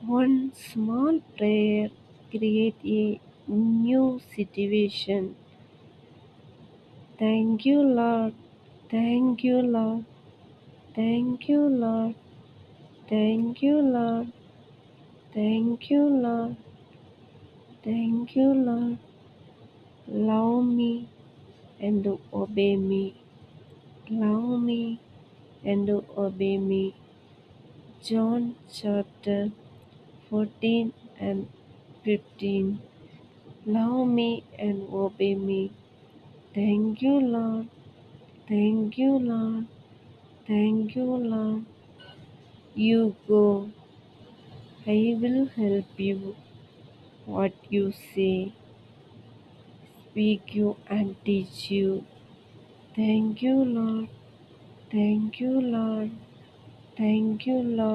One small prayer create a new situation. Thank you, Lord. Thank you, Lord. Thank you, Lord. Thank you, Lord. Thank you, Lord. Thank you, Lord. Love me and obey me. Love me and obey me. John chapter 14 and 15. Love me and obey me. Thank you, Lord. Thank you, Lord. Thank you, Lord. You go. I will help you. What you say, speak you and teach you. Thank you, Lord. Thank you, Lord. Thank you, Lord.